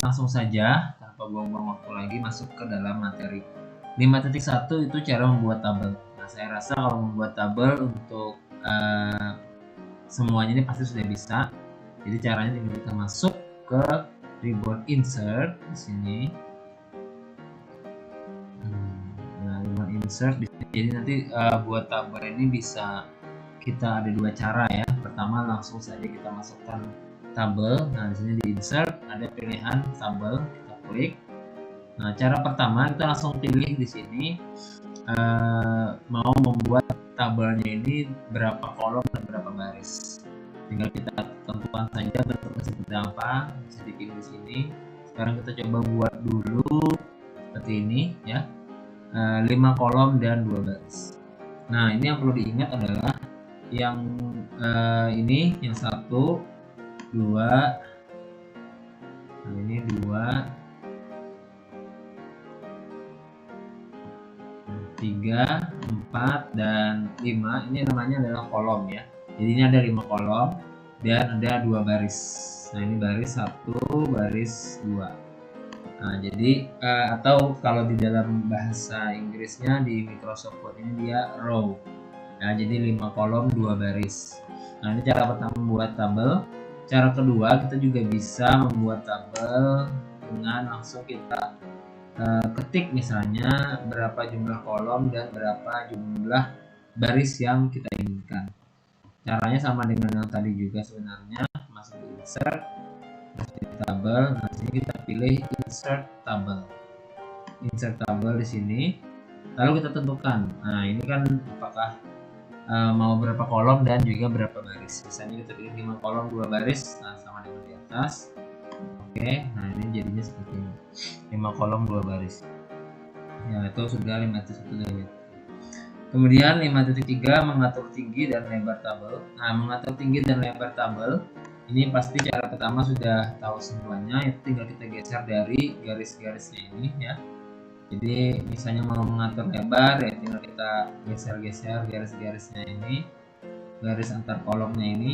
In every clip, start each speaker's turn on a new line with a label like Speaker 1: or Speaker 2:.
Speaker 1: langsung saja tanpa buang-buang waktu lagi masuk ke dalam materi. 5.1 itu cara membuat tabel. Nah, saya rasa kalau membuat tabel untuk semuanya ini pasti sudah bisa. Jadi caranya tinggal kita masuk ke ribbon insert di sini. Nah, ribbon insert di sini. Jadi nanti buat tabel ini bisa kita ada dua cara ya. Pertama langsung saja kita masukkan tabel. Nah, di sini di insert ada pilihan tabel, kita klik. Nah, cara pertama kita langsung pilih di sini mau membuat tabelnya ini berapa kolom dan berapa baris. Tinggal kita tentukan saja bentuknya seperti apa, bisa dipilih di sini. Sekarang kita coba buat dulu seperti ini ya, 5 kolom dan 2 baris. Nah, ini yang perlu diingat adalah yang ini yang 1, 2, nah ini 2, 3, 4, dan 5. Ini namanya adalah kolom ya. Jadi ini ada 5 kolom dan ada 2 baris. Nah, ini baris 1, baris 2. Nah, jadi atau kalau di dalam bahasa Inggrisnya di Microsoft Word ini dia row. Nah, jadi 5 kolom 2 baris. Nah, ini cara pertama membuat tabel. Cara kedua, kita juga bisa membuat tabel dengan langsung kita ketik misalnya berapa jumlah kolom dan berapa jumlah baris yang kita inginkan. Caranya sama dengan yang tadi juga sebenarnya, masuk di insert, terus di tabel. Nah, sini kita pilih insert tabel. Insert tabel di sini. Lalu kita tentukan. Nah, ini kan apakah mau berapa kolom dan juga berapa baris. Misalnya kita pilih 5 kolom 2 baris. Nah, sama dengan di atas. Oke, nah ini jadinya seperti ini, 5 kolom 2 baris ya, itu sudah 5.1 dari. Kemudian 5.3 mengatur tinggi dan lebar tabel. Nah, mengatur tinggi dan lebar tabel ini pasti cara pertama sudah tahu semuanya, itu tinggal kita geser dari garis-garisnya ini ya. Jadi misalnya mau mengatur lebar ya tinggal kita geser-geser garis-garisnya ini, garis antar kolomnya ini.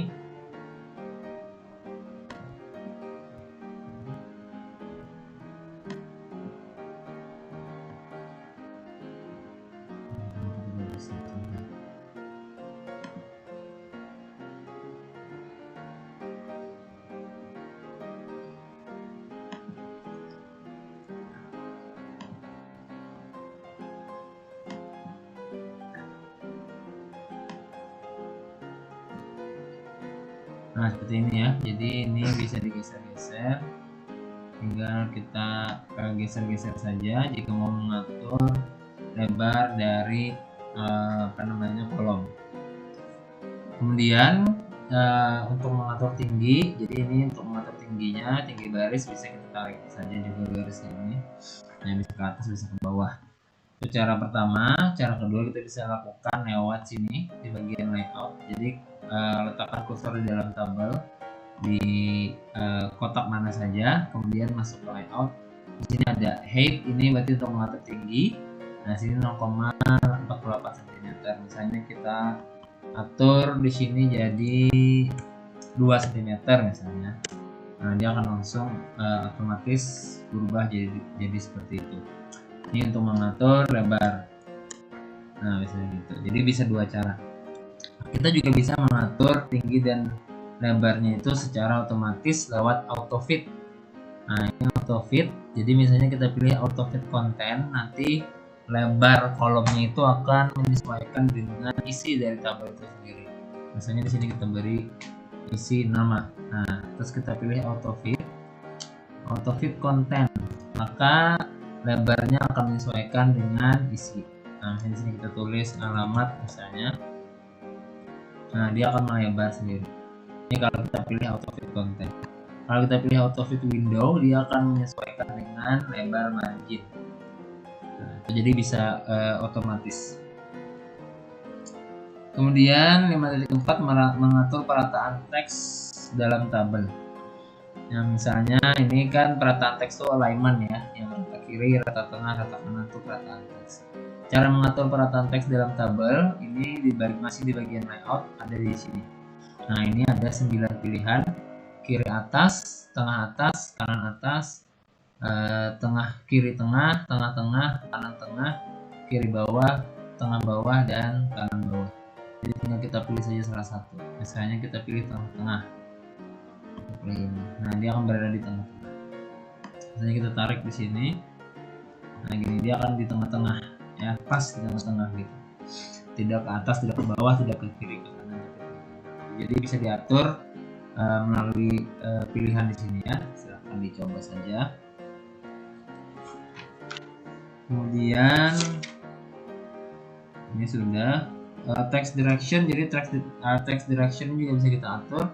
Speaker 1: Nah, seperti ini ya. Jadi ini bisa digeser-geser, tinggal kita geser-geser saja jika mau mengatur lebar dari kolom. Kemudian untuk mengatur tinggi, jadi ini untuk mengatur tingginya, tinggi baris bisa kita tarik saja juga garisnya ini, yang bisa ke atas bisa ke bawah. Itu cara pertama. Cara kedua kita bisa lakukan lewat sini di bagian layout. Jadi letakkan kursor di dalam tabel di kotak mana saja, kemudian masuk ke layout. Di sini ada height, ini berarti untuk mengatur tinggi. Nah, sini 0,48 cm. Misalnya kita atur di sini jadi 2 cm misalnya. Nah, dia akan langsung otomatis berubah jadi seperti itu. Ini untuk mengatur lebar. Nah, misalnya gitu. Jadi bisa dua cara. Kita juga bisa mengatur tinggi dan lebarnya itu secara otomatis lewat auto fit. Nah, ini auto fit. Jadi misalnya kita pilih auto fit content, nanti lebar kolomnya itu akan menyesuaikan dengan isi dari tabel itu sendiri. Misalnya di sini kita beri isi nama. Nah, terus kita pilih auto fit content, maka lebarnya akan menyesuaikan dengan isi. Nah, di sini kita tulis alamat misalnya. Nah, dia akan melebar sendiri. Ini kalau kita pilih auto fit content. Kalau kita pilih auto fit window, dia akan menyesuaikan dengan lebar margin. Nah, jadi bisa otomatis. Kemudian 5.4 mengatur perataan teks dalam tabel. Nah, misalnya ini kan perataan teks itu alignment ya, yang rata kiri, rata tengah, rata kanan itu perataan teks. Cara mengatur perataan teks dalam tabel ini masih di bagian layout, ada di sini. Nah, ini ada 9 pilihan, kiri atas, tengah atas, kanan atas, tengah kiri tengah, tengah-tengah, kanan tengah, kiri bawah, tengah bawah, dan kanan bawah. Jadi tinggal kita pilih saja salah satu. Misalnya kita pilih tengah-tengah. Nah, dia akan berada di tengah-tengah. Misalnya kita tarik di sini. Nah, gini dia akan di tengah-tengah, ya, pas di tengah-tengah gitu. Tidak ke atas, tidak ke bawah, tidak ke kiri, ke kanan. Jadi bisa diatur melalui pilihan di sini ya. Silahkan dicoba saja. Kemudian ini sudah text direction. Jadi text direction juga bisa kita atur.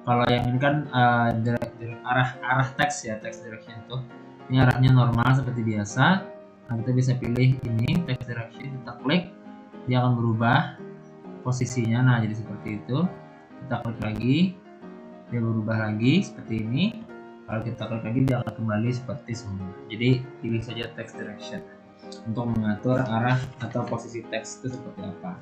Speaker 1: Kalau yang ini kan arah teks ya, text direction itu. Ini arahnya normal seperti biasa. Nah, kita bisa pilih ini text direction, kita klik, dia akan berubah posisinya. Nah, jadi seperti itu. Kita klik lagi, dia berubah lagi seperti ini. Kalau kita klik lagi, dia akan kembali seperti semula. Jadi pilih saja text direction untuk mengatur arah atau posisi teks itu seperti apa.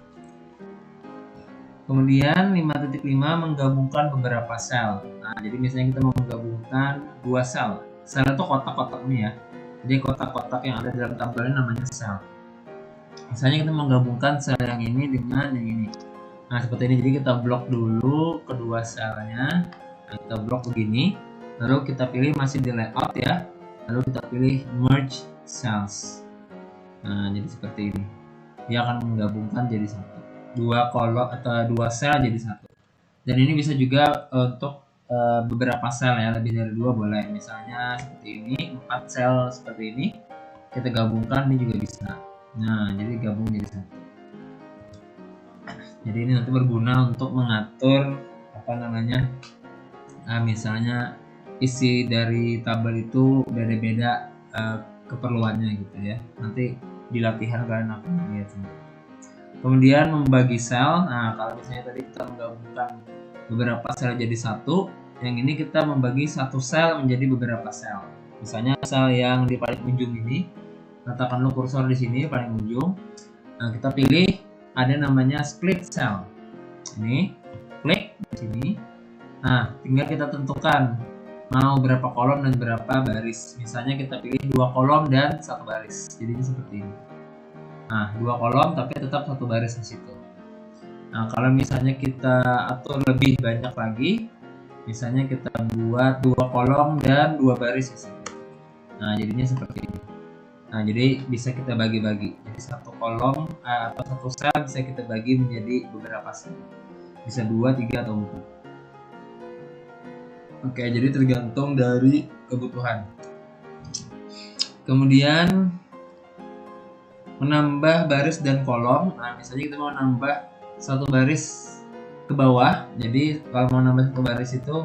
Speaker 1: Kemudian 5.5 menggabungkan beberapa sel. Nah, jadi misalnya kita mau menggabungkan dua sel. Sel itu kotak-kotak ini ya. Jadi kotak-kotak yang ada dalam tabel ini namanya sel. Misalnya kita menggabungkan sel yang ini dengan yang ini. Nah, seperti ini. Jadi kita blok dulu kedua selnya. Nah, kita blok begini. Lalu kita pilih masih di layout ya. Lalu kita pilih merge cells. Nah, jadi seperti ini. Dia akan menggabungkan jadi satu. Dua kolom atau dua sel jadi satu. Dan ini bisa juga untuk beberapa sel ya, lebih dari dua boleh. Misalnya seperti ini, 4 sel seperti ini kita gabungkan, ini juga bisa. Nah, jadi gabung jadi satu. Jadi ini nanti berguna untuk mengatur apa namanya, misalnya isi dari tabel itu beda-beda keperluannya gitu ya. Nanti di latihan kalian akan lihat sendiri. Kemudian membagi sel. Nah, kalau misalnya tadi kita menggabungkan beberapa sel jadi satu, yang ini kita membagi satu sel menjadi beberapa sel. Misalnya sel yang di paling ujung ini, letakkan kursor di sini paling ujung. Nah, kita pilih ada namanya split cell. Ini klik di sini. Nah, tinggal kita tentukan mau berapa kolom dan berapa baris. Misalnya kita pilih 2 kolom dan 1 baris. Jadi ini seperti ini. Nah, 2 kolom tapi tetap 1 baris di situ. Nah, kalau misalnya kita atur lebih banyak lagi, misalnya kita buat 2 kolom dan 2 baris misalnya. Nah, jadinya seperti ini. Nah, jadi bisa kita bagi-bagi. Jadi satu kolom atau satu sel bisa kita bagi menjadi beberapa sel. Bisa 2, 3 atau 4. Oke, jadi tergantung dari kebutuhan. Kemudian menambah baris dan kolom. Nah, misalnya kita mau nambah satu baris ke bawah. Jadi kalau mau nambah satu baris itu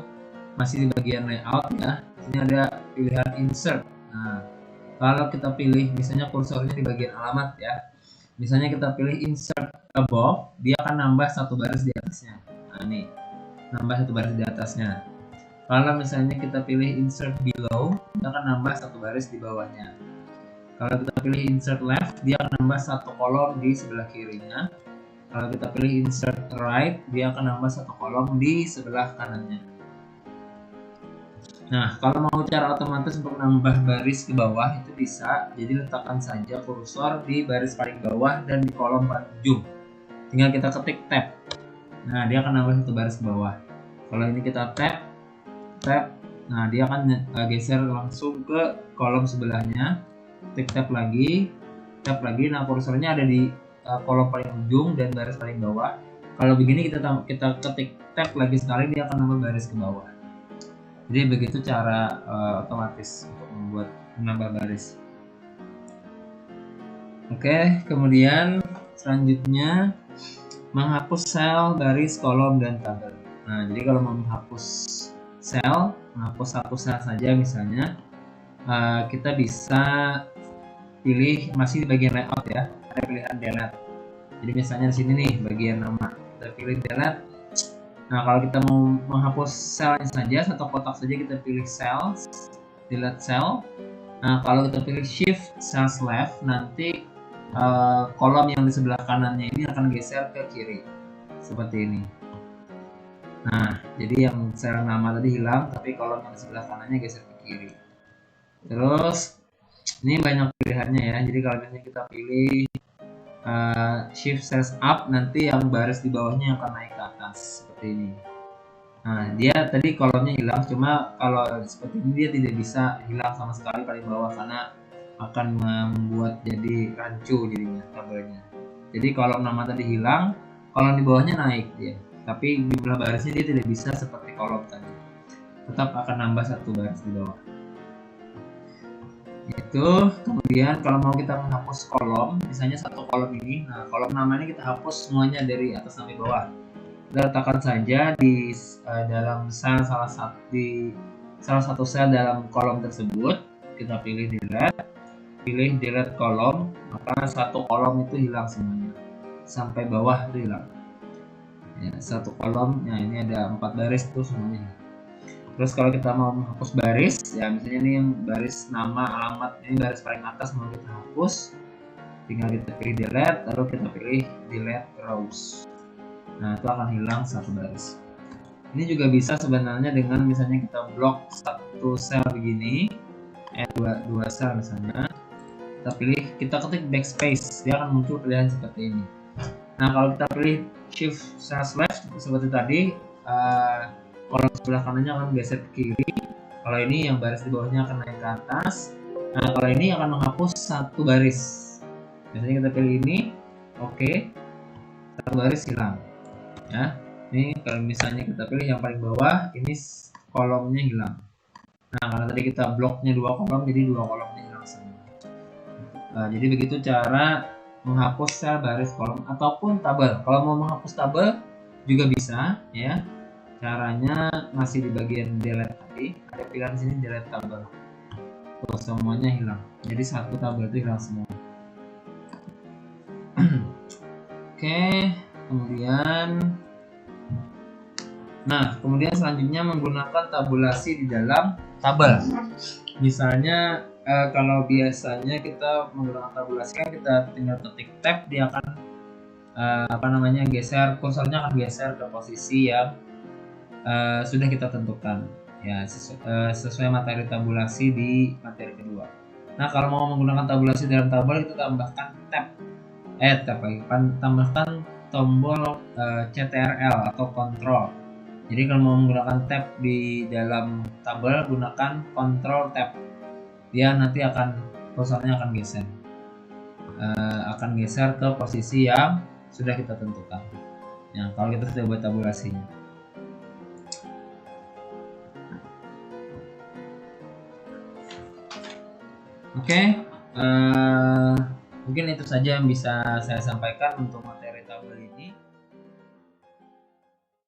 Speaker 1: masih di bagian layout ya. Ini ada pilihan insert. Nah, kalau kita pilih misalnya kursornya di bagian alamat ya. Misalnya kita pilih insert above, dia akan nambah satu baris di atasnya. Nah, ini nambah satu baris di atasnya. Kalau misalnya kita pilih insert below, dia akan nambah satu baris di bawahnya. Kalau kita pilih insert left, dia akan nambah satu kolom di sebelah kirinya. Kalau kita pilih insert right, dia akan nambah satu kolom di sebelah kanannya. Nah, kalau mau cara otomatis untuk nambah baris ke bawah itu bisa. Jadi letakkan saja kursor di baris paling bawah dan di kolom paling ujung. Tinggal kita ketik tab. Nah, dia akan nambah satu baris ke bawah. Kalau ini kita tab, nah dia akan geser langsung ke kolom sebelahnya. Klik tab lagi. Nah kursornya ada di kolom paling ujung dan baris paling bawah. Kalau begini kita ketik tab lagi sekali, dia akan nambah baris ke bawah. Jadi begitu cara otomatis untuk menambah baris. Oke, kemudian selanjutnya menghapus sel, baris, kolom, dan tabel. Nah, jadi kalau mau menghapus sel, menghapus satu sel saja misalnya, kita bisa pilih masih di bagian layout ya, ada pilihan delete. Jadi misalnya di sini nih bagian nama, kita pilih delete. Nah, kalau kita mau menghapus selnya saja, satu kotak saja, kita pilih cells, delete cell. Nah, kalau kita pilih shift cells left, nanti kolom yang di sebelah kanannya ini akan geser ke kiri seperti ini. Nah, jadi yang sel nama tadi hilang, tapi kolom yang di sebelah kanannya geser ke kiri. Terus ini banyak pilihannya ya. Jadi kalau misalnya kita pilih shift cells up, nanti yang baris di bawahnya akan naik ke atas seperti ini. Nah, dia tadi kolomnya hilang, cuma kalau seperti ini dia tidak bisa hilang sama sekali paling bawah karena akan membuat jadi rancu jadinya tabelnya. Jadi kolom nama tadi hilang, kolom di bawahnya naik dia. Tapi jumlah barisnya dia tidak bisa seperti kolom tadi. Tetap akan nambah satu baris di bawah. Itu kemudian kalau mau kita menghapus kolom, misalnya satu kolom ini, nah kolom nama ini kita hapus semuanya dari atas sampai bawah. Kita letakkan saja di dalam sel salah satu sel dalam kolom tersebut. Kita pilih delete kolom, maka satu kolom itu hilang semuanya sampai bawah itu hilang ya, satu kolom. Nah ini ada 4 baris itu semuanya. Terus kalau kita mau menghapus baris ya, misalnya ini yang baris nama, alamat, ini baris paling atas mau kita hapus, tinggal kita pilih delete, lalu kita pilih delete rows. Nah itu akan hilang satu baris. Ini juga bisa sebenarnya dengan misalnya kita blok satu sel begini, dua sel misalnya, kita ketik backspace, dia akan muncul pilihan seperti ini. Nah kalau kita pilih shift cells left seperti tadi, kolom sebelah kanannya akan geser ke kiri. Kalau ini yang baris di bawahnya akan naik ke atas. Nah kalau ini akan menghapus satu baris. Biasanya kita pilih ini, oke, satu baris hilang ya. Ini kalau misalnya kita pilih yang paling bawah, ini kolomnya hilang. Nah karena tadi kita bloknya 2 kolom, jadi 2 kolomnya hilang semua. Jadi begitu cara menghapus sel, baris, kolom ataupun tabel. Kalau mau menghapus tabel juga bisa ya. Caranya masih di bagian delete tadi, ada pilihan sini delete tabel. Tuh semuanya hilang. Jadi satu tabel itu hilang semua. Oke, kemudian selanjutnya menggunakan tabulasi di dalam tabel. Misalnya kalau biasanya kita menggunakan tabulasi kan kita tinggal ketik tab, dia akan geser, kursornya akan geser ke posisi yang sudah kita tentukan ya, sesuai materi tabulasi di materi kedua. Nah kalau mau menggunakan tabulasi dalam tabel, kita tambahkan tambahkan tombol CTRL atau kontrol. Jadi kalau mau menggunakan tab di dalam tabel, gunakan kontrol tab, dia nanti kursornya akan geser ke posisi yang sudah kita tentukan ya, kalau kita sudah buat tabulasinya. Oke, mungkin itu saja yang bisa saya sampaikan untuk materi tabel ini.